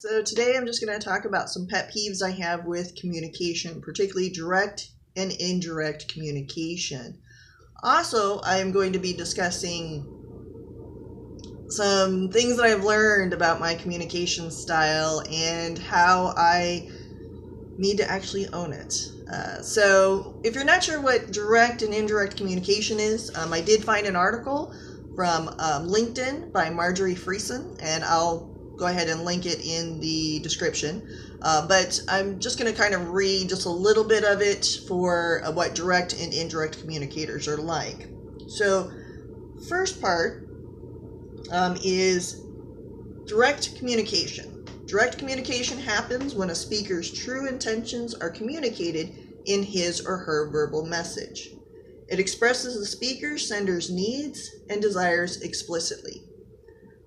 So today I'm just going to talk about some pet peeves I have with communication, particularly direct and indirect communication. Also, I'm going to be discussing some things that I've learned about my communication style and how I need to actually own it. So if you're not sure what direct and indirect communication is, I did find an article from LinkedIn by Marjorie Friesen, and I'll go ahead and link it in the description. But I'm just going to kind of read just a little bit of it for what direct and indirect communicators are like. So first part is direct communication. Direct communication happens when a speaker's true intentions are communicated in his or her verbal message. It expresses the speaker/sender's needs and desires explicitly.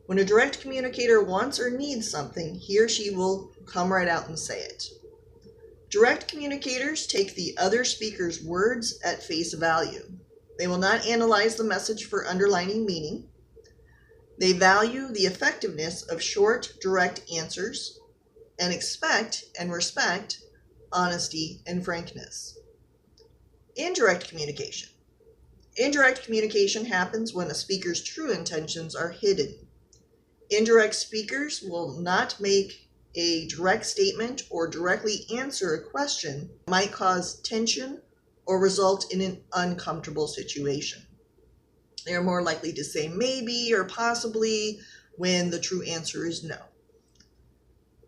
When a direct communicator wants or needs something, he or she will come right out and say it. Direct communicators take the other speaker's words at face value. They will not analyze the message for underlying meaning. They value the effectiveness of short, direct answers and expect and respect honesty and frankness. Indirect communication. Indirect communication happens when a speaker's true intentions are hidden. Indirect speakers will not make a direct statement or directly answer a question that might cause tension or result in an uncomfortable situation. They are more likely to say maybe or possibly when the true answer is no.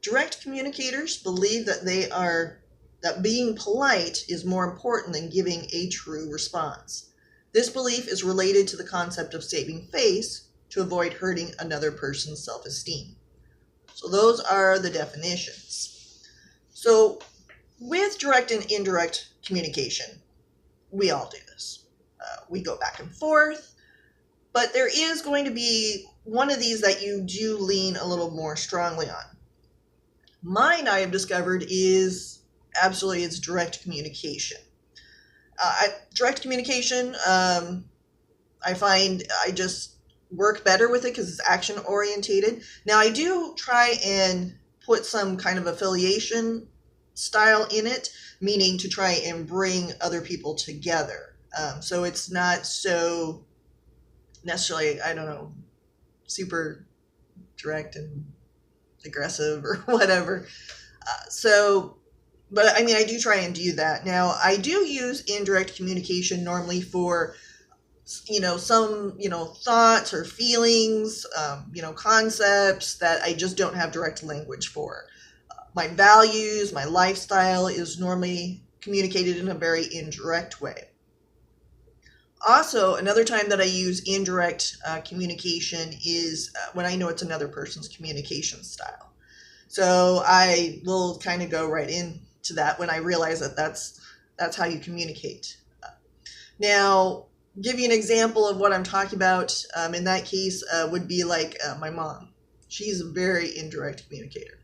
Direct communicators believe that being polite is more important than giving a true response. This belief is related to the concept of saving face to avoid hurting another person's self-esteem. So those are the definitions. So with direct and indirect communication, we all do this. We go back and forth, but there is going to be one of these that you do lean a little more strongly on. Mine, I have discovered, is absolutely it's direct communication. Direct communication, I find I just work better with it because it's action orientated. Now I do try and put some kind of affiliation style in it, meaning to try and bring other people together. So it's not so necessarily, super direct and aggressive or whatever. But I do try and do that. Now, I do use indirect communication normally for, some, thoughts or feelings, concepts that I just don't have direct language for. My values, my lifestyle is normally communicated in a very indirect way. Also, another time that I use indirect communication is when I know it's another person's communication style. So I will kind of go right into that when I realize that that's how you communicate. Now, give you an example of what I'm talking about. In that case, would be like my mom. She's a very indirect communicator.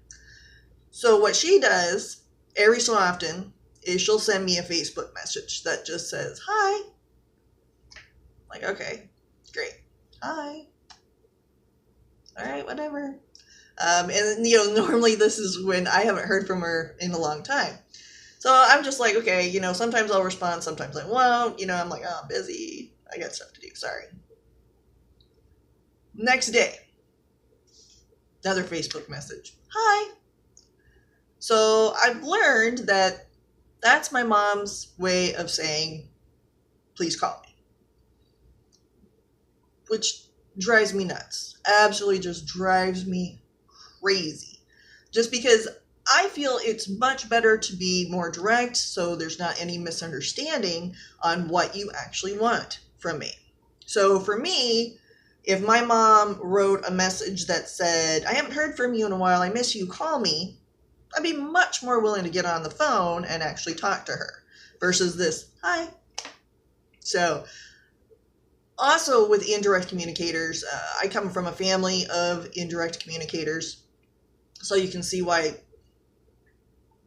So what she does every so often is she'll send me a Facebook message that just says, "Hi." Like, okay, great. Hi. All right, whatever. And normally this is when I haven't heard from her in a long time. So I'm just like, okay, sometimes I'll respond, sometimes I won't. I'm like, oh, I'm busy. I got stuff to do. Sorry. Next day, another Facebook message. Hi. So I've learned that that's my mom's way of saying, please call me. Which drives me nuts. Absolutely just drives me crazy. Just because I feel it's much better to be more direct so there's not any misunderstanding on what you actually want from me. So for me, if my mom wrote a message that said, "I haven't heard from you in a while, I miss you, call me," I'd be much more willing to get on the phone and actually talk to her versus this, "Hi." So also with indirect communicators, I come from a family of indirect communicators. So you can see why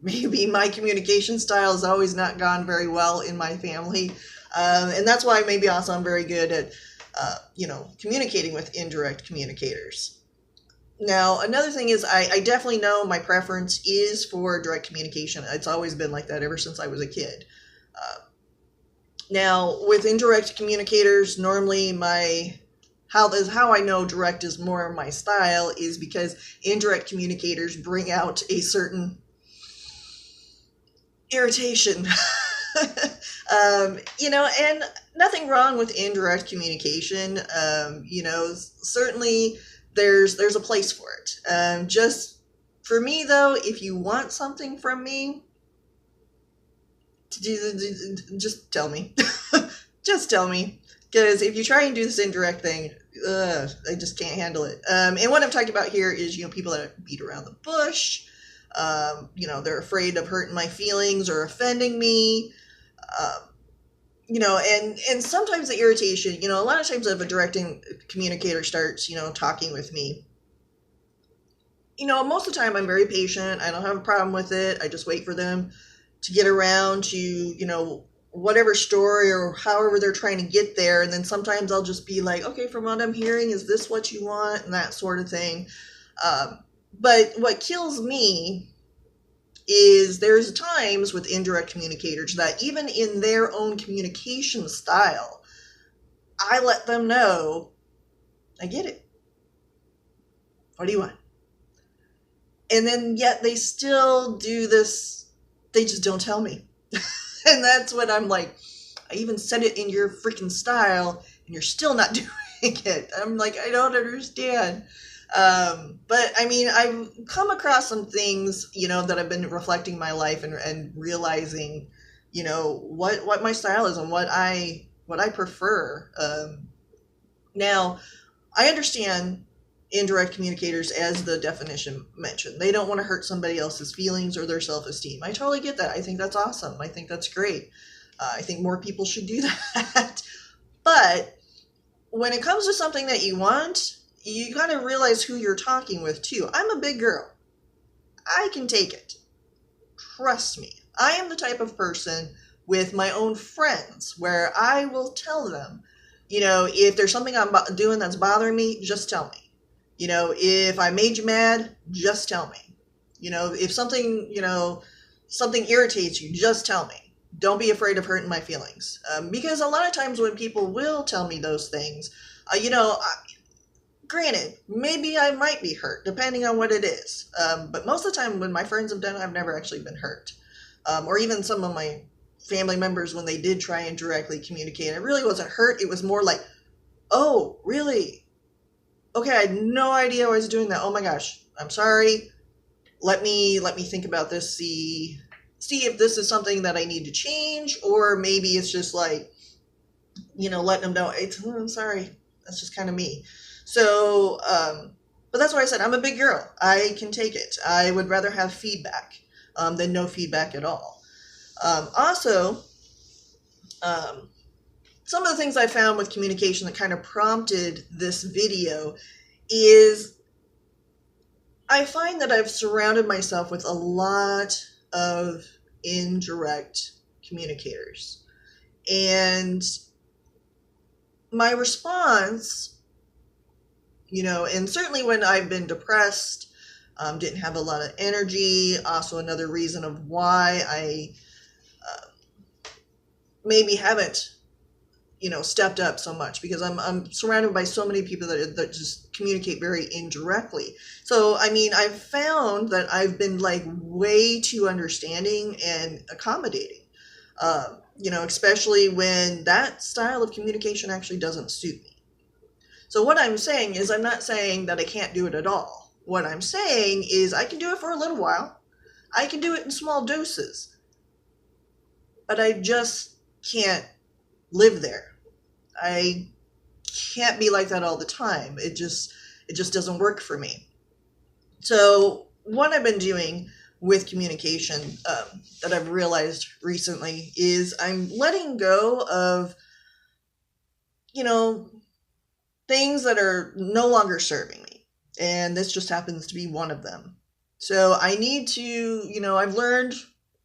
maybe my communication style has always not gone very well in my family. And that's why maybe also I'm very good at, communicating with indirect communicators. Now, another thing is, I definitely know my preference is for direct communication. It's always been like that ever since I was a kid. Uh, Now, with indirect communicators, normally how I know direct is more my style is because indirect communicators bring out a certain irritation. And nothing wrong with indirect communication. Certainly there's a place for it. Just for me though, if you want something from me, just tell me. Just tell me. Because if you try and do this indirect thing, I just can't handle it. And what I'm talking about here is, people that beat around the bush. They're afraid of hurting my feelings or offending me. And sometimes the irritation, a lot of times if a directing communicator starts, talking with me, most of the time I'm very patient. I don't have a problem with it. I just wait for them to get around to, whatever story or however they're trying to get there. And then sometimes I'll just be like, okay, from what I'm hearing, is this what you want? And that sort of thing. But what kills me is there's times with indirect communicators that even in their own communication style, I let them know, I get it. What do you want? And then yet they still do this. They just don't tell me. And that's what I'm like, I even said it in your freaking style and you're still not doing it. I'm like, I don't understand. But I mean, I've come across some things, that I've been reflecting my life and realizing, what my style is and what I prefer. Now, I understand indirect communicators as the definition mentioned. They don't want to hurt somebody else's feelings or their self-esteem. I totally get that. I think that's awesome. I think that's great. I think more people should do that. But when it comes to something that you want, you got to realize who you're talking with too. I'm a big girl. I can take it. Trust me. I am the type of person with my own friends where I will tell them, if there's something I'm doing that's bothering me, just tell me. If I made you mad, just tell me. If something irritates you, just tell me. Don't be afraid of hurting my feelings. Because a lot of times when people will tell me those things, granted, maybe I might be hurt, depending on what it is. But most of the time when my friends have done it, I've never actually been hurt. Or even some of my family members, when they did try and directly communicate, it really wasn't hurt. It was more like, oh, really? Okay, I had no idea I was doing that. Oh my gosh, I'm sorry. Let me think about this. See if this is something that I need to change, or maybe it's just like, letting them know. I'm sorry. That's just kind of me. So, but that's why I said I'm a big girl. I can take it. I would rather have feedback than no feedback at all. Also, some of the things I found with communication that kind of prompted this video is I find that I've surrounded myself with a lot of indirect communicators. And my response, and certainly when I've been depressed, didn't have a lot of energy, also another reason of why I maybe haven't stepped up so much, because I'm surrounded by so many people that just communicate very indirectly. So, I mean, I've found that I've been like way too understanding and accommodating, especially when that style of communication actually doesn't suit me. So what I'm saying is, I'm not saying that I can't do it at all. What I'm saying is I can do it for a little while. I can do it in small doses, but I just can't live there. I can't be like that all the time. It just doesn't work for me. So what I've been doing with communication that I've realized recently is I'm letting go of, things that are no longer serving me. And this just happens to be one of them. So I need to, I've learned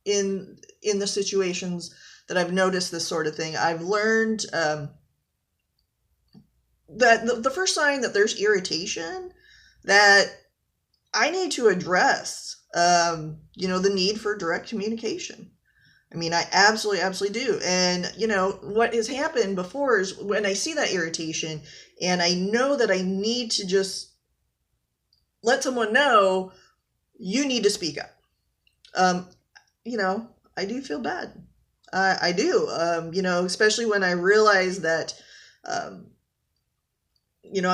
in the situations that I've noticed this sort of thing, I've learned that the first sign that there's irritation, that I need to address, the need for direct communication. I mean, I absolutely do. And, what has happened before is when I see that irritation and I know that I need to just let someone know, you need to speak up. I do feel bad. I do, especially when I realize that, I'm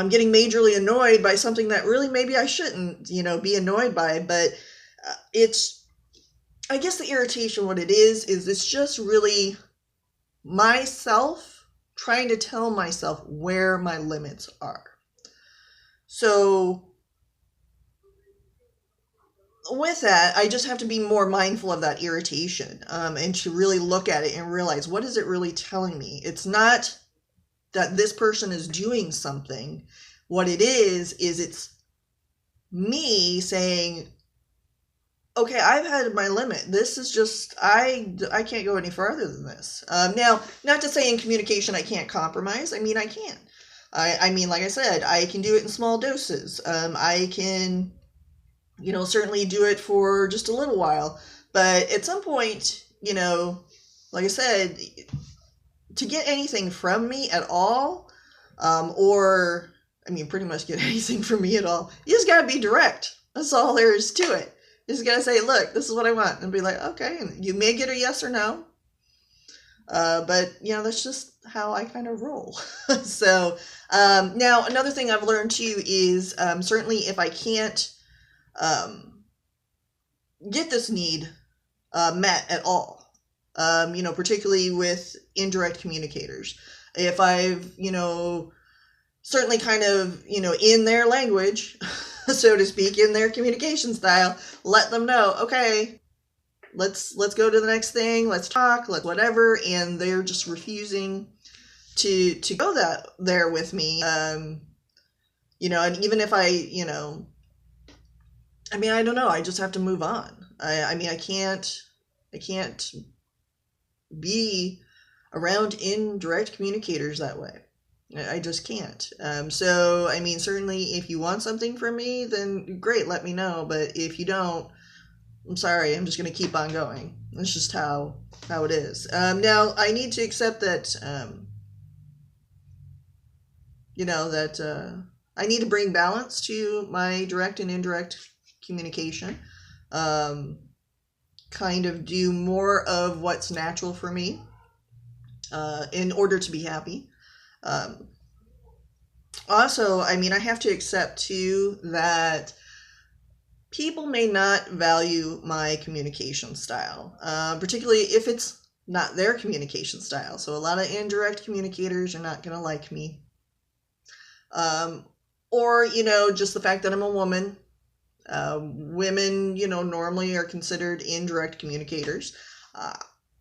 getting majorly annoyed by something that really maybe I shouldn't, be annoyed by. But I guess the irritation, what it is it's just really myself trying to tell myself where my limits are. So with that, I just have to be more mindful of that irritation, and to really look at it and realize, what is it really telling me? It's not that this person is doing something. What it is it's me saying, okay, I've had my limit. This is just, I can't go any farther than this. Now, not to say in communication I can't compromise. I mean, I can. I mean, like I said, I can do it in small doses. I can, certainly do it for just a little while. But at some point, like I said, to get anything from me at all, or, I mean, pretty much get anything from me at all, you just gotta be direct. That's all there is to it. You just gotta say, look, this is what I want. And be like, okay, and you may get a yes or no. But, that's just how I kind of roll. So, now another thing I've learned too is, certainly if I can't, get this need, met at all, particularly with indirect communicators. If I've, certainly kind of, in their language, so to speak, in their communication style, let them know, okay, let's go to the next thing, let's talk, let's whatever, and they're just refusing to go there with me. And even if I don't know, I just have to move on. I mean, I can't be around indirect communicators that way. I just can't. So, I mean, certainly if you want something from me, then great, let me know. But if you don't, I'm sorry, I'm just going to keep on going. That's just how it is. Now, I need to accept that, I need to bring balance to my direct and indirect communication. Kind of do more of what's natural for me, in order to be happy. Also, I mean, I have to accept too that people may not value my communication style, particularly if it's not their communication style. So a lot of indirect communicators are not going to like me. Or, just the fact that I'm a woman. Women, normally are considered indirect communicators.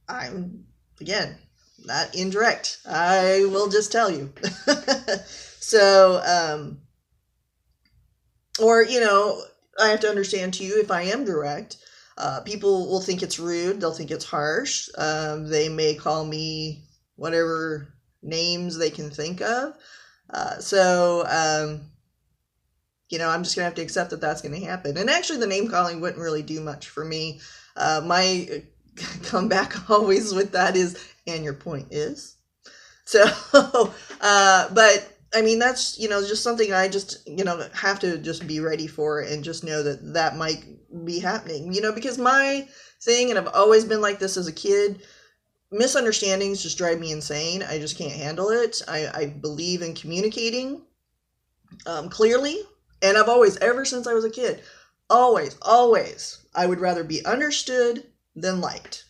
I'm, again, not indirect. I will just tell you. So, or, I have to understand too, if I am direct, people will think it's rude. They'll think it's harsh. They may call me whatever names they can think of. So, I'm just going to have to accept that that's going to happen. And actually, the name calling wouldn't really do much for me. My comeback always with that is, and your point is. So, but I mean, that's, just something I just, have to just be ready for and just know that might be happening, because my thing, and I've always been like this as a kid, misunderstandings just drive me insane. I just can't handle it. I believe in communicating, clearly. And I've always, ever since I was a kid, always, I would rather be understood than liked.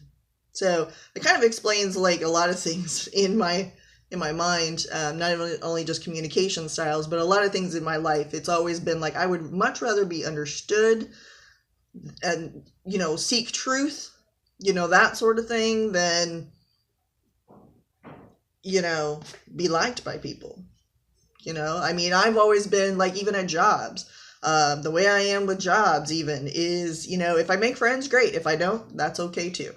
So it kind of explains like a lot of things in my mind, not only just communication styles, but a lot of things in my life. It's always been like, I would much rather be understood and, seek truth, that sort of thing, than, be liked by people. I mean, I've always been like, even at jobs, the way I am with jobs even is, if I make friends, great. If I don't, that's okay too.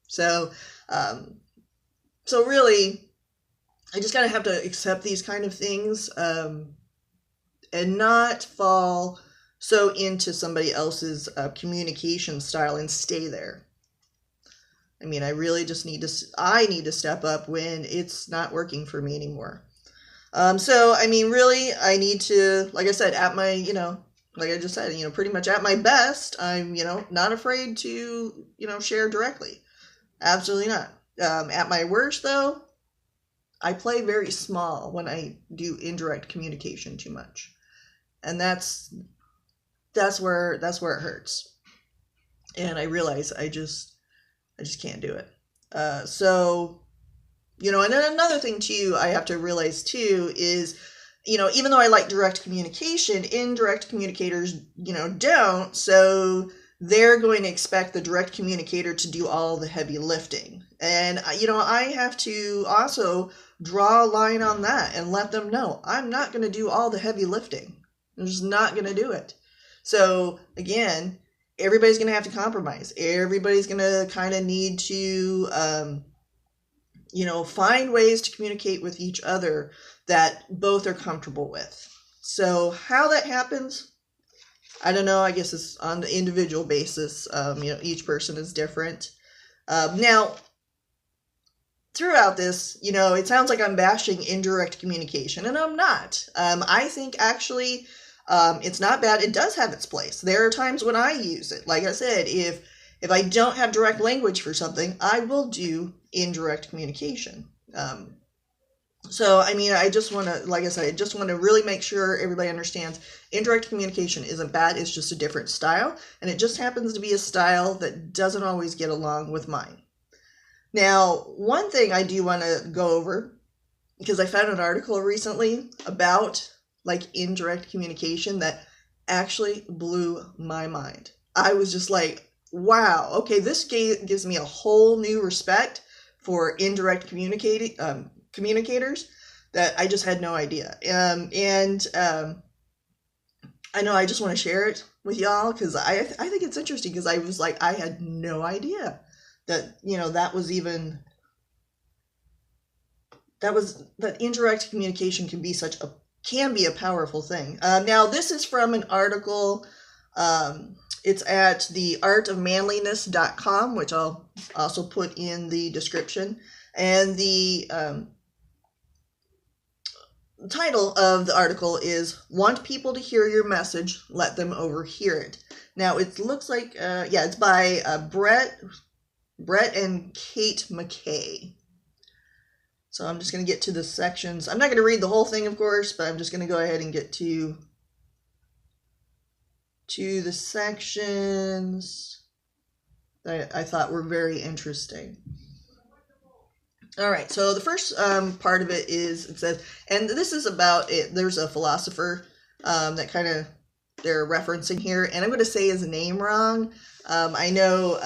So, so really, I just gotta have to accept these kind of things, and not fall so into somebody else's communication style and stay there. I mean, I really just I need to step up when it's not working for me anymore. So, I mean, really, I need to, like I said, at my, like I just said, pretty much at my best, I'm, not afraid to, share directly. Absolutely not. At my worst, though, I play very small when I do indirect communication too much. And that's where it hurts. And I realize I just can't do it. So, and then another thing too, I have to realize too is, even though I like direct communication, indirect communicators, don't. So they're going to expect the direct communicator to do all the heavy lifting. And, I have to also draw a line on that and let them know I'm not going to do all the heavy lifting. I'm just not going to do it. So again, everybody's going to have to compromise. Everybody's going to kind of need to, find ways to communicate with each other that both are comfortable with. So how that happens, I don't know. I guess it's on the individual basis. Each person is different. Now, throughout this, it sounds like I'm bashing indirect communication, and I'm not. I think actually it's not bad. It does have its place. There are times when I use it. Like I said, if I don't have direct language for something, I will do indirect communication. So, I mean, I just want to, like I said, I just want to really make sure everybody understands indirect communication isn't bad. It's just a different style. And it just happens to be a style that doesn't always get along with mine. Now, one thing I do want to go over, because I found an article recently about like indirect communication that actually blew my mind. I was just like, wow, okay, this gives me a whole new respect for indirect communicators that I just had no idea. I know I just want to share it with y'all because I think it's interesting because I was like, I had no idea that, that indirect communication can be a powerful thing. Now, this is from an article. It's at theartofmanliness.com, which I'll also put in the description. And the title of the article is "Want People to Hear Your Message, Let Them Overhear It." Now, it looks like, it's by Brett and Kate McKay. So I'm just going to get to the sections. I'm not going to read the whole thing, of course, but I'm just going to go ahead and get to the sections that I thought were very interesting. All right, so the first part of it is, it says, and this is about it. There's a philosopher that kind of they're referencing here, and I'm going to say his name wrong. I know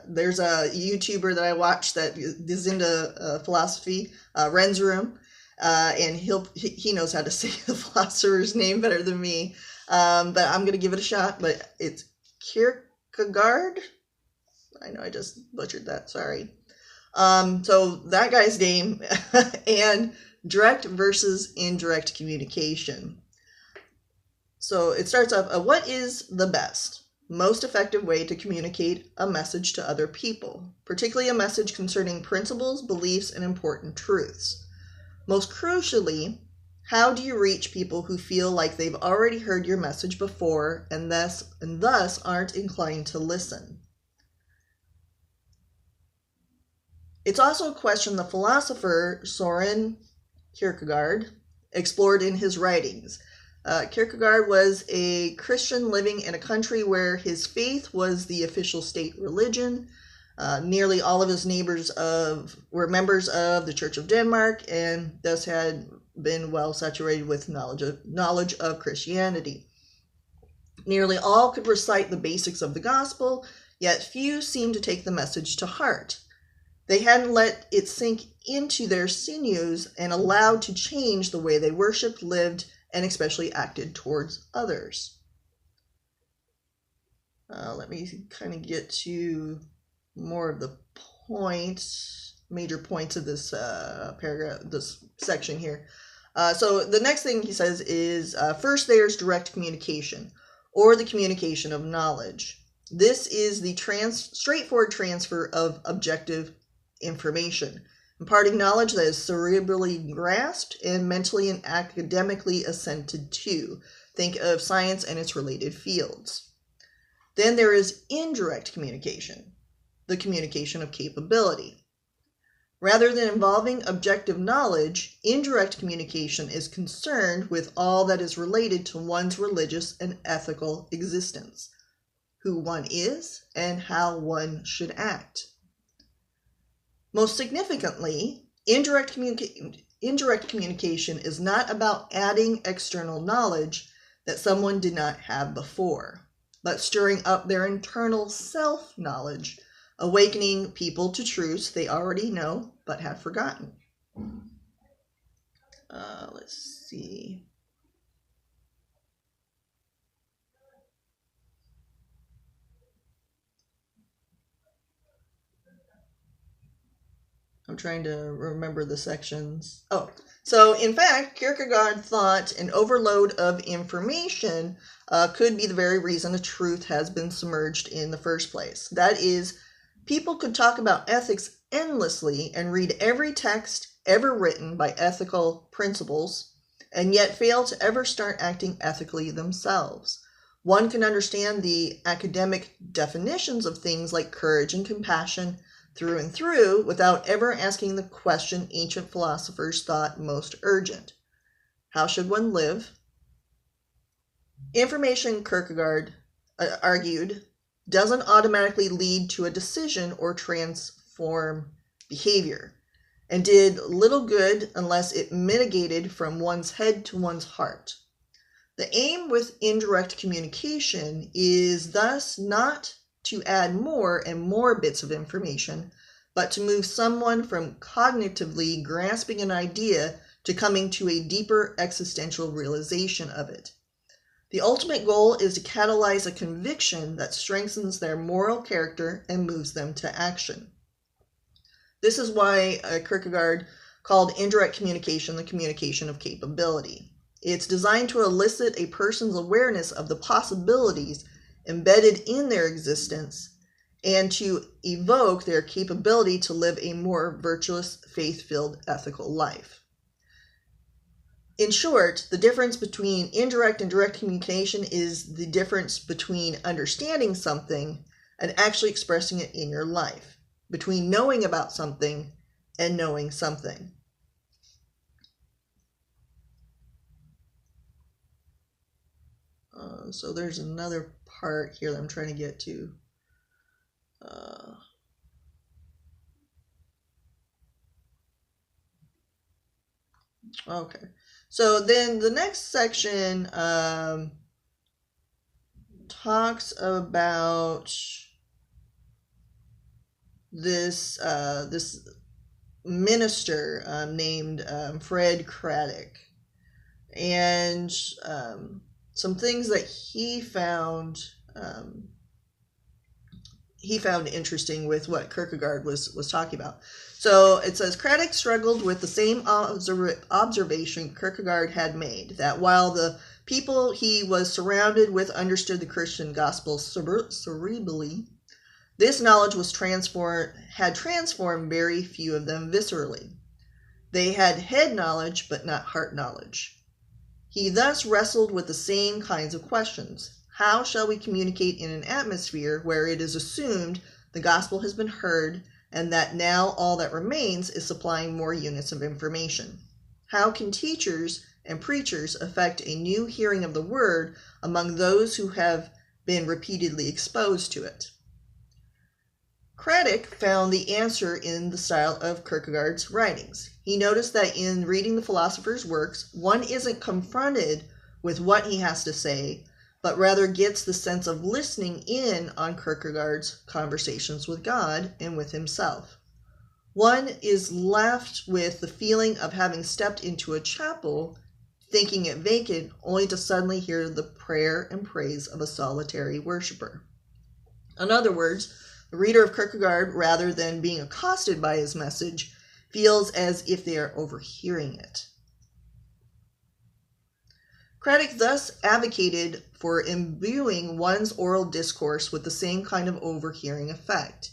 there's a YouTuber that I watch that is into philosophy, Ren's Room, and he knows how to say the philosopher's name better than me. But I'm going to give it a shot, but it's Kierkegaard. I know I just butchered that, sorry. So that guy's name and direct versus indirect communication. So it starts off, what is the best, most effective way to communicate a message to other people, particularly a message concerning principles, beliefs, and important truths? Most crucially, how do you reach people who feel like they've already heard your message before and thus aren't inclined to listen? It's also a question the philosopher Soren Kierkegaard explored in his writings. Kierkegaard was a Christian living in a country where his faith was the official state religion. Nearly all of his neighbors were members of the Church of Denmark and thus had been well saturated with knowledge of Christianity. Nearly all could recite the basics of the gospel, yet few seemed to take the message to heart. They hadn't let it sink into their sinews and allowed to change the way they worshipped, lived, and especially acted towards others. Let me kind of get to more of the major points of this paragraph, this section here. So the next thing he says is, first there's direct communication, or the communication of knowledge. This is the straightforward transfer of objective information, imparting knowledge that is cerebrally grasped and mentally and academically assented to. Think of science and its related fields. Then there is indirect communication, the communication of capability. Rather than involving objective knowledge, indirect communication is concerned with all that is related to one's religious and ethical existence, who one is, and how one should act. Most significantly, indirect communication is not about adding external knowledge that someone did not have before, but stirring up their internal self-knowledge, awakening people to truths they already know but have forgotten. Let's see. I'm trying to remember the sections. So in fact, Kierkegaard thought an overload of information could be the very reason a truth has been submerged in the first place. That is, people could talk about ethics endlessly and read every text ever written by ethical principles, and yet fail to ever start acting ethically themselves. One can understand the academic definitions of things like courage and compassion through and through without ever asking the question ancient philosophers thought most urgent. How should one live? Information, Kierkegaard argued, doesn't automatically lead to a decision or transform behavior, and did little good unless it mitigated from one's head to one's heart. The aim with indirect communication is thus not to add more and more bits of information, but to move someone from cognitively grasping an idea to coming to a deeper existential realization of it. The ultimate goal is to catalyze a conviction that strengthens their moral character and moves them to action. This is why Kierkegaard called indirect communication the communication of capability. It's designed to elicit a person's awareness of the possibilities embedded in their existence and to evoke their capability to live a more virtuous, faith-filled, ethical life. In short, the difference between indirect and direct communication is the difference between understanding something and actually expressing it in your life, between knowing about something and knowing something. So there's another part here that I'm trying to get to. Okay. So then the next section talks about this minister named Fred Craddock, and some things that he found interesting with what Kierkegaard was talking about. So it says, Craddock struggled with the same observation Kierkegaard had made, that while the people he was surrounded with understood the Christian gospel cerebrally, this knowledge had transformed very few of them viscerally. They had head knowledge, but not heart knowledge. He thus wrestled with the same kinds of questions. How shall we communicate in an atmosphere where it is assumed the gospel has been heard and that now all that remains is supplying more units of information? How can teachers and preachers effect a new hearing of the word among those who have been repeatedly exposed to it? Craddock found the answer in the style of Kierkegaard's writings. He noticed that in reading the philosopher's works, one isn't confronted with what he has to say, but rather gets the sense of listening in on Kierkegaard's conversations with God and with himself. One is left with the feeling of having stepped into a chapel, thinking it vacant, only to suddenly hear the prayer and praise of a solitary worshiper. In other words, the reader of Kierkegaard, rather than being accosted by his message, feels as if they are overhearing it. Craddock thus advocated for imbuing one's oral discourse with the same kind of overhearing effect.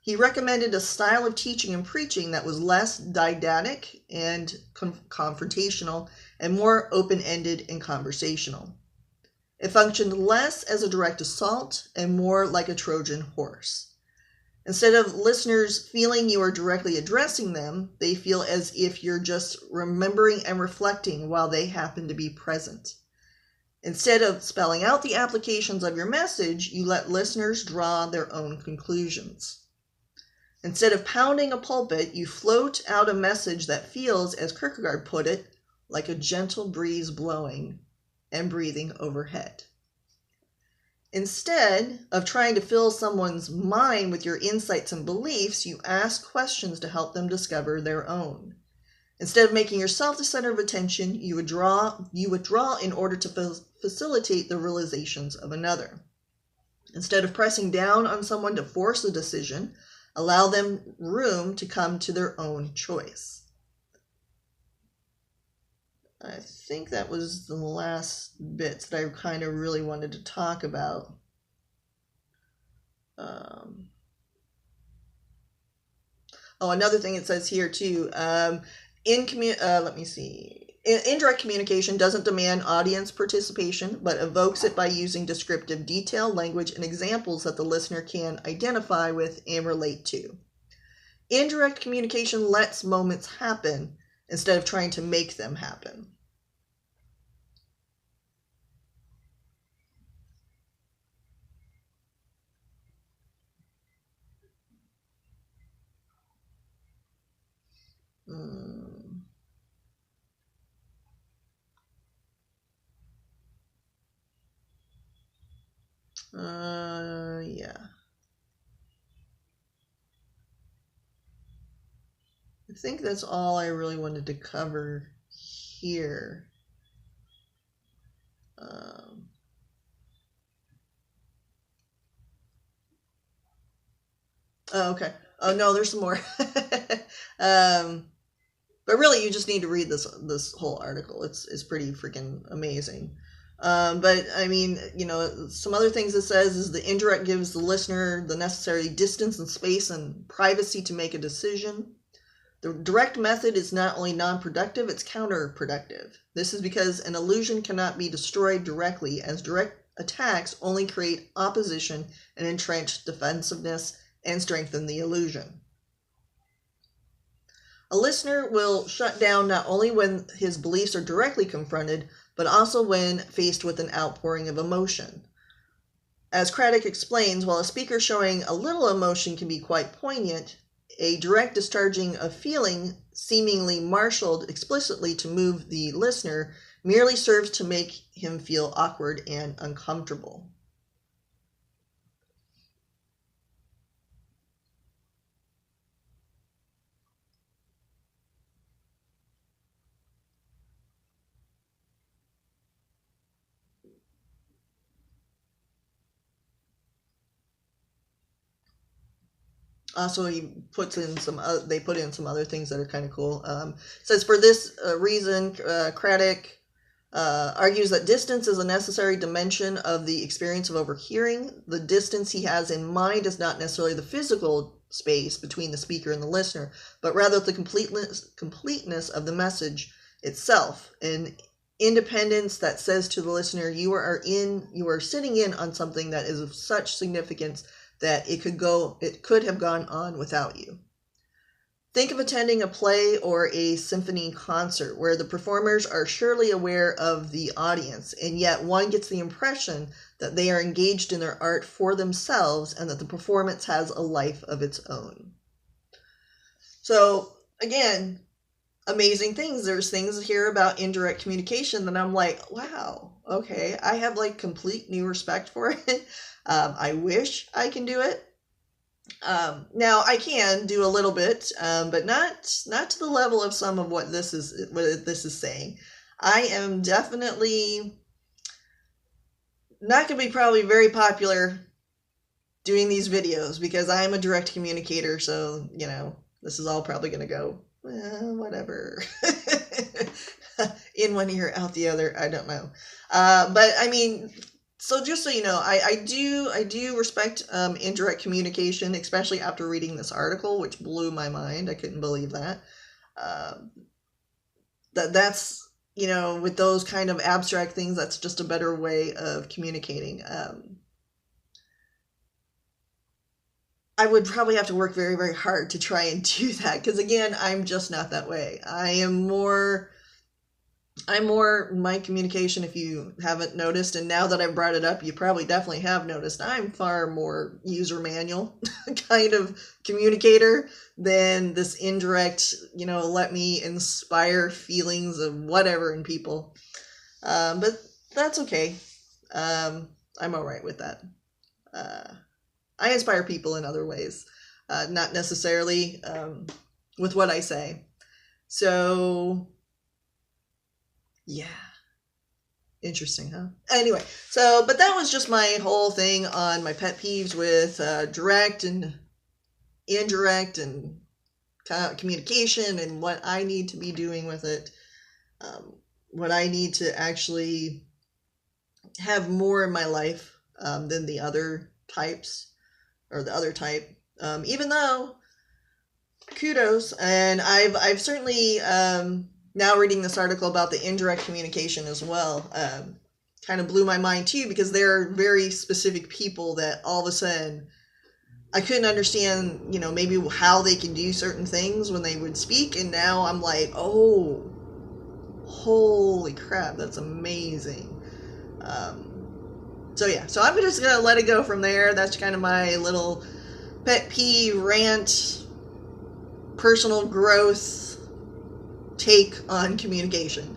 He recommended a style of teaching and preaching that was less didactic and confrontational and more open-ended and conversational. It functioned less as a direct assault and more like a Trojan horse. Instead of listeners feeling you are directly addressing them, they feel as if you're just remembering and reflecting while they happen to be present. Instead of spelling out the applications of your message, you let listeners draw their own conclusions. Instead of pounding a pulpit, you float out a message that feels, as Kierkegaard put it, like a gentle breeze blowing and breathing overhead. Instead of trying to fill someone's mind with your insights and beliefs, you ask questions to help them discover their own. Instead of making yourself the center of attention, you withdraw in order to facilitate the realizations of another. Instead of pressing down on someone to force a decision, allow them room to come to their own choice. I think that was the last bits that I kind of really wanted to talk about. Another thing it says here too. Indirect communication doesn't demand audience participation, but evokes it by using descriptive detail, language, and examples that the listener can identify with and relate to. Indirect communication lets moments happen instead of trying to make them happen. Yeah. I think that's all I really wanted to cover here. Okay. Oh no, there's some more. But really, you just need to read this whole article. It's pretty freaking amazing. But I mean, some other things it says is the indirect gives the listener the necessary distance and space and privacy to make a decision. The direct method is not only non-productive, it's counterproductive. This is because an illusion cannot be destroyed directly, as direct attacks only create opposition and entrench defensiveness and strengthen the illusion. A listener will shut down not only when his beliefs are directly confronted, but also when faced with an outpouring of emotion. As Craddock explains, while a speaker showing a little emotion can be quite poignant, a direct discharging of feeling, seemingly marshaled explicitly to move the listener, merely serves to make him feel awkward and uncomfortable. Also, he puts in they put in some other things that are kind of cool. Says for this reason, Craddock argues that distance is a necessary dimension of the experience of overhearing. The distance he has in mind is not necessarily the physical space between the speaker and the listener, but rather the completeness of the message itself. An independence that says to the listener, you are sitting in on something that is of such significance that it could have gone on without you. Think of attending a play or a symphony concert where the performers are surely aware of the audience, and yet one gets the impression that they are engaged in their art for themselves and that the performance has a life of its own. So, again, amazing things. There's things here about indirect communication that I'm like, wow, okay, I have like complete new respect for it. I wish I can do it. Now I can do a little bit, but not to the level of some of what this is saying. I am definitely not going to be probably very popular doing these videos because I am a direct communicator. So, this is all probably going to go, well, whatever. in one ear, out the other. I don't know. But I mean, so just so you know, I do respect indirect communication, especially after reading this article, which blew my mind. I couldn't believe that. Uh, that's with those kind of abstract things, that's just a better way of communicating. I would probably have to work very, very hard to try and do that because, again, I'm just not that way. I'm more my communication, if you haven't noticed, and now that I've brought it up, you probably definitely have noticed, I'm far more user manual kind of communicator than this indirect, let me inspire feelings of whatever in people. But that's okay. I'm all right with that. I inspire people in other ways, not necessarily with what I say. So, yeah. Interesting, huh? Anyway, but that was just my whole thing on my pet peeves with direct and indirect and communication and what I need to be doing with it. What I need to actually have more in my life than the other types or the other type. Even though, kudos, and I've certainly now reading this article about the indirect communication as well, kind of blew my mind too, because there are very specific people that all of a sudden I couldn't understand, maybe how they can do certain things when they would speak, and now I'm like, oh, holy crap, that's amazing. So yeah, so I'm just gonna let it go from there. That's kind of my little pet peeve rant, personal growth take on communication.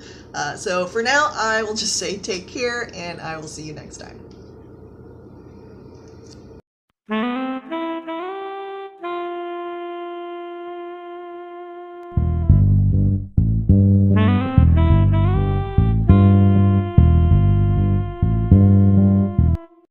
So for now, I will just say take care, and I will see you next time.